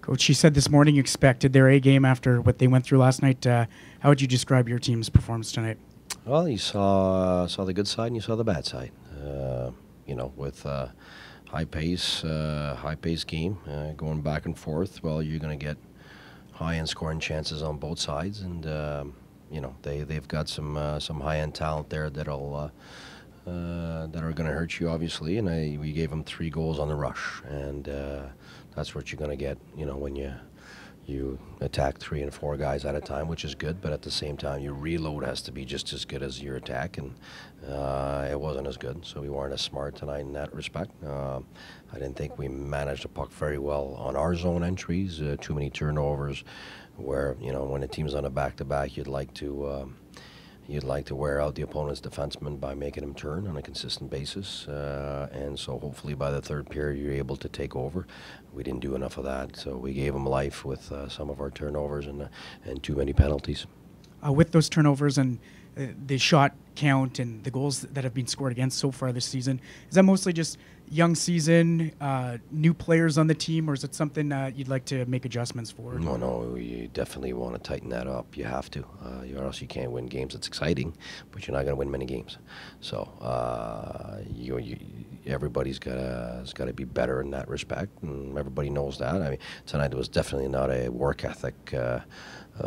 Coach, you said this morning you expected their A game after what they went through last night. How would you describe your team's performance tonight? Well, you saw the good side and you saw the bad side. With high pace game going back and forth. Well, you're going to get high end scoring chances on both sides, and they've got some high end talent there that are going to hurt you, obviously. And we gave them 3 goals on the rush, and that's what you're going to get. When you attack 3 and 4 guys at a time, which is good, but at the same time, your reload has to be just as good as your attack, and it wasn't as good, so we weren't as smart tonight in that respect. I didn't think we managed the puck very well on our zone entries, too many turnovers, where, when a team's on a back-to-back, you'd like to wear out the opponent's defenseman by making him turn on a consistent basis. And so hopefully by the third period, you're able to take over. We didn't do enough of that, so we gave them life with some of our turnovers and too many penalties. With those turnovers and the shot count and the goals that have been scored against so far this season, is that mostly just young season, new players on the team, or is it something you'd like to make adjustments for? No, you definitely want to tighten that up. You have to, or else you can't win games. It's exciting, but you're not going to win many games. So everybody's got to be better in that respect, and everybody knows that. I mean, tonight was definitely not a work ethic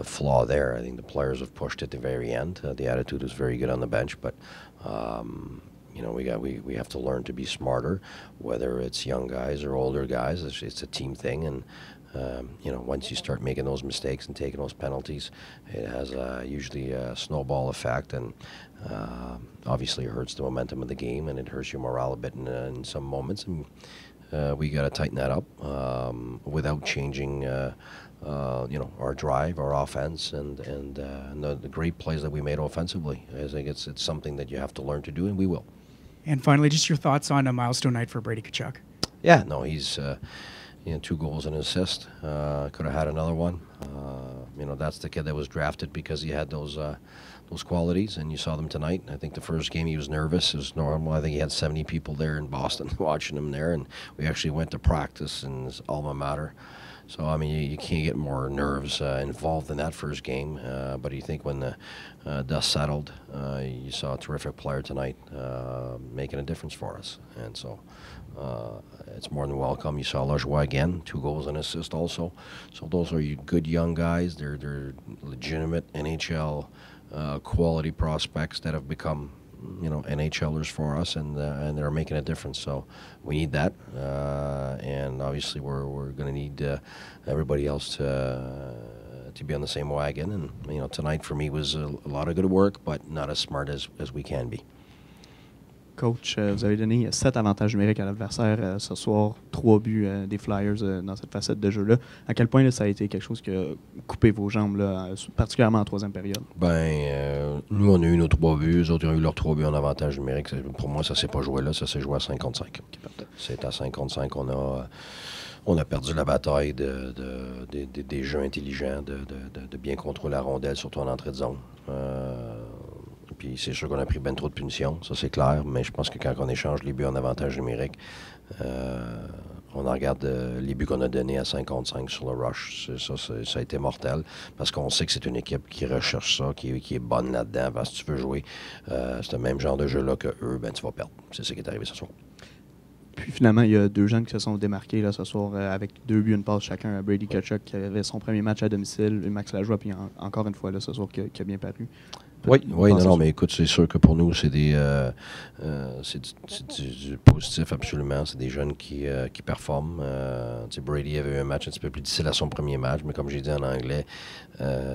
flaw there. I think the players have pushed at the very end. The attitude was very good on the bench, but we have to learn to be smarter, whether it's young guys or older guys. It's a team thing, and once you start making those mistakes and taking those penalties, it has usually a snowball effect, and obviously it hurts the momentum of the game, and it hurts your morale a bit in some moments, and we got to tighten that up without changing our drive, our offense, and the great plays that we made offensively. I think it's something that you have to learn to do, and we will. And finally, just your thoughts on a milestone night for Brady Tkachuk. Yeah, no, he's 2 goals and an assist. Could have had another one. That's the kid that was drafted because he had those qualities, and you saw them tonight. I think the first game he was nervous. It was normal. I think he had 70 people there in Boston watching him there, and we actually went to practice in his alma mater. So, I mean, you can't get more nerves involved in that first game. But you think when the dust settled, you saw a terrific player tonight making a difference for us. And so it's more than welcome. You saw Lajoie again, 2 goals and assist also. So those are good young guys. They're legitimate NHL quality prospects that have become NHLers for us, and they're making a difference. So we need that, and obviously we're going to need everybody else to be on the same wagon. And tonight for me was a lot of good work, but not as smart as we can be. Coach, vous avez donné 7 avantages numériques à l'adversaire ce soir, 3 buts des Flyers dans cette facette de jeu-là. À quel point là, ça a été quelque chose qui a coupé vos jambes, là, particulièrement en 3e période? Nous, on a eu nos 3 buts, eux autres ont eu leurs 3 buts en avantage numérique. Pour moi, ça ne s'est pas joué là, ça s'est joué à 55. Okay, c'est à 55 qu'on a perdu la bataille des jeux intelligents, de bien contrôler la rondelle, surtout en entrée de zone. Puis c'est sûr qu'on a pris ben trop de punitions, ça c'est clair, mais je pense que quand on échange les buts en avantage numérique, on en regarde les buts qu'on a donnés à 55 sur le rush. Ça a été mortel, parce qu'on sait que c'est une équipe qui recherche ça, qui est bonne là-dedans, parce que si tu veux jouer ce même genre de jeu-là qu'eux, ben tu vas perdre. C'est ce qui est arrivé ce soir. Puis finalement, il y a 2 jeunes qui se sont démarqués là, ce soir avec 2 buts, 1 passe chacun. Brady Tkachuk qui avait son premier match à domicile, et Max Lajoie, puis encore une fois là, ce soir qui a bien paru. Oui, non, mais écoute, c'est sûr que pour nous, c'est du positif, absolument. C'est des jeunes qui performent. Brady avait eu un match un petit peu plus difficile à son premier match, mais comme j'ai dit en anglais,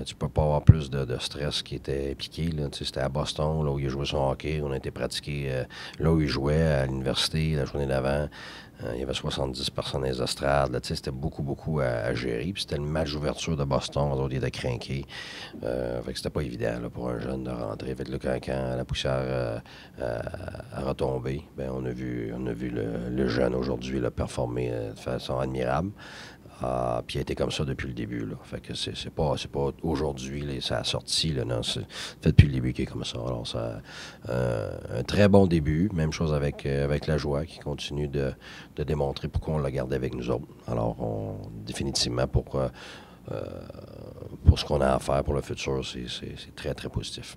tu peux pas avoir plus de stress qui était impliqué. C'était à Boston, là où il a joué son hockey. On a été pratiqué là où il jouait, à l'université, la journée d'avant. Il y avait 70 personnes dans les estrades. C'était beaucoup à gérer. Puis c'était le match d'ouverture de Boston. Les autres, ils étaient craqués. Fait que c'était pas évident là, pour un jeune de rentrer. Fait que là, quand la poussière a retombé, ben, on a vu le jeune aujourd'hui performer de façon admirable. Puis il a été comme ça depuis le début. Là. Fait que c'est pas aujourd'hui, là, ça a sorti. Là, non, c'est fait depuis le début qu'il est comme ça. Alors, ça un très bon début. Même chose avec la joie qui continue de démontrer pourquoi on l'a gardé avec nous autres. Alors, définitivement, pour ce qu'on a à faire pour le futur, c'est très, très positif.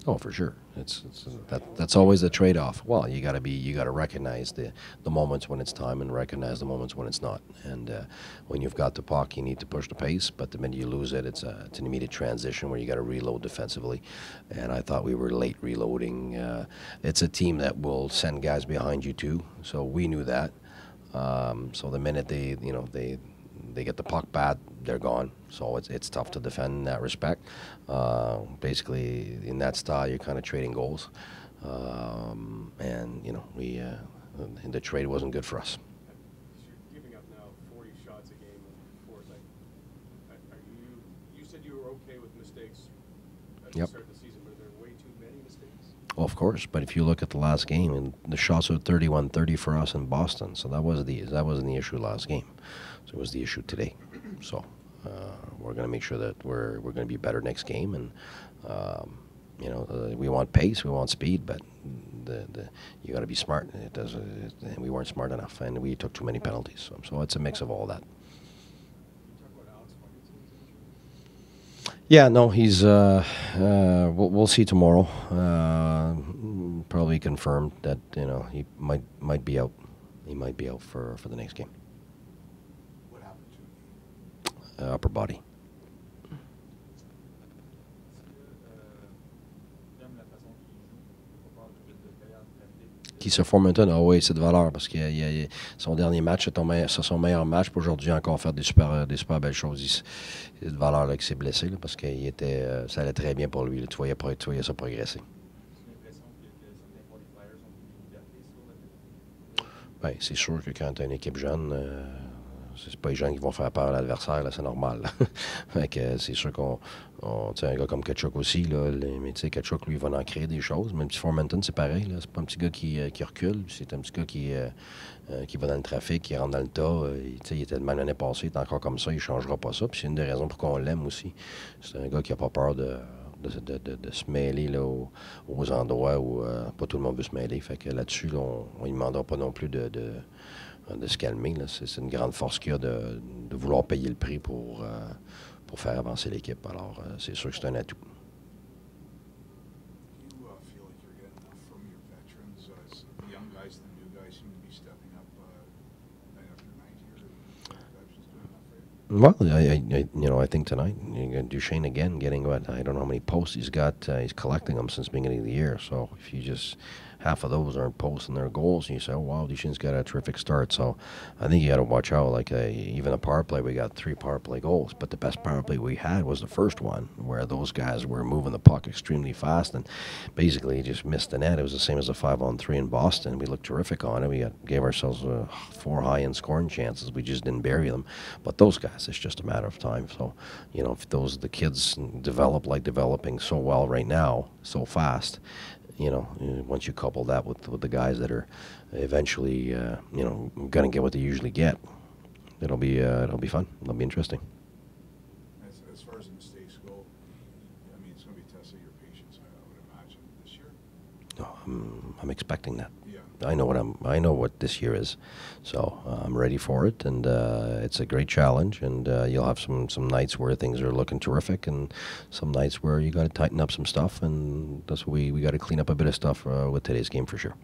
Oh, for sure. That's always the trade-off. Well, you got to recognize the moments when it's time and recognize the moments when it's not. And when you've got the puck, you need to push the pace. But the minute you lose it, it's an immediate transition where you got to reload defensively. And I thought we were late reloading. It's a team that will send guys behind you too, so we knew that. So the minute they get the puck bad, they're gone. So it's tough to defend in that respect. Basically, in that style, you're kind of trading goals. And, the trade wasn't good for us. You're giving up now 40 shots a game and foresight. You said you were okay with mistakes at the start of the season, but are there way too many mistakes? Well, of course, but if you look at the last game, and the shots were 31-30 for us in Boston, so that wasn't the issue last game. So it was the issue today. So we're going to make sure that we're going to be better next game, and we want pace, we want speed, but you got to be smart. And we weren't smart enough, and we took too many penalties. So it's a mix of all that. Yeah, no, he's. We'll see tomorrow. Probably confirmed that he might be out. He might be out for the next game. What happened to him? Upper body. Qui se Formenton, ah oui, c'est de valeur parce que son dernier match, c'est son meilleur match. Pour aujourd'hui, encore faire des super belles choses. C'est de valeur là, qu'il s'est blessé là, parce que ça allait très bien pour lui. Là. Tu voyais ça progresser. Ben, c'est sûr que quand tu as une équipe jeune, c'est pas les gens qui vont faire peur à l'adversaire, là, c'est normal. Fait que c'est sûr qu'on un gars comme Tkachuk aussi, là, mais tu sais, Tkachuk, lui, il va en créer des choses. Même si Formenton, c'est pareil, là, c'est pas un petit gars qui recule, c'est un petit gars qui va dans le trafic, qui rentre dans le tas. Il était de mal l'année passée, il est encore comme ça, il changera pas ça. Puis c'est une des raisons pour qu'on l'aime aussi. C'est un gars qui a pas peur de se mêler là, aux endroits où pas tout le monde veut se mêler. Fait que là-dessus, là, on ne demandera pas non plus de se calmer. C'est une grande force qu'il y a de vouloir payer le prix pour faire avancer l'équipe. Alors, c'est sûr que c'est un atout. Well, I think tonight you got Duchesne again getting what I don't know how many posts he's got. He's collecting them since the beginning of the year. So if you just half of those aren't posting their goals, and you say, "Oh wow, Duchesne's got a terrific start." So I think you got to watch out. Like even a power play, we got 3 power play goals, but the best power play we had was the first one, where those guys were moving the puck extremely fast and basically just missed the net. It was the same as a 5-on-3 in Boston. We looked terrific on it. We gave ourselves 4 high-end scoring chances. We just didn't bury them. But those guys, it's just a matter of time. So if the kids developing so well right now, so fast. Once you couple that with the guys that are eventually, going to get what they usually get, it'll be fun. It'll be interesting. As far as the mistakes go, I mean, it's going to be a test of your patience, I would imagine, this year. No, I'm expecting that. Yeah. I know what this year is, so I'm ready for it, and it's a great challenge. And you'll have some nights where things are looking terrific, and some nights where you got to tighten up some stuff, and that's what we got to clean up a bit of stuff with today's game for sure.